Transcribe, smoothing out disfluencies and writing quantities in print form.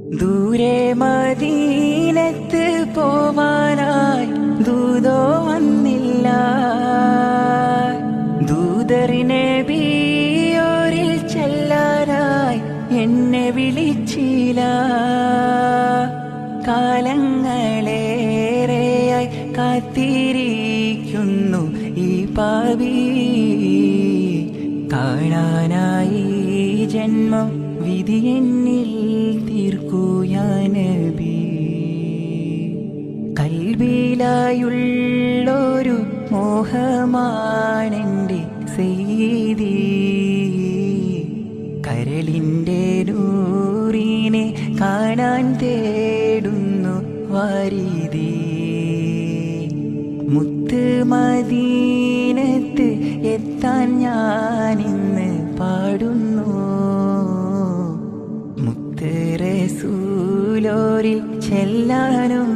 ദൂരെ മദീനത്ത് പോവാനായി ദൂതോ വന്നില്ല. ദൂതറിനെ നബിയോരിൽ ചെല്ലാനായി എന്നെ വിളിച്ചില്ല. കാലങ്ങളേറെയായി കാത്തിരിക്കുന്നു ഈ പാവി, കാണാനായി ജന്മം വിധി എന്നിൽ തീർക്കുയാ നബി. കൽബിലായുള്ളൊരു മോഹമാണെൻ്റെ സയ്യിദി, കരളിൻ്റെ നൂറിനെ കാണാൻ തേടുന്നു വാരിദി. മുത്ത് മദീനത്ത് എത്താൻ ഞാനിന്ന് പാടുന്നു. മുത്ത് റസൂലോരിൽ ചെല്ലാനും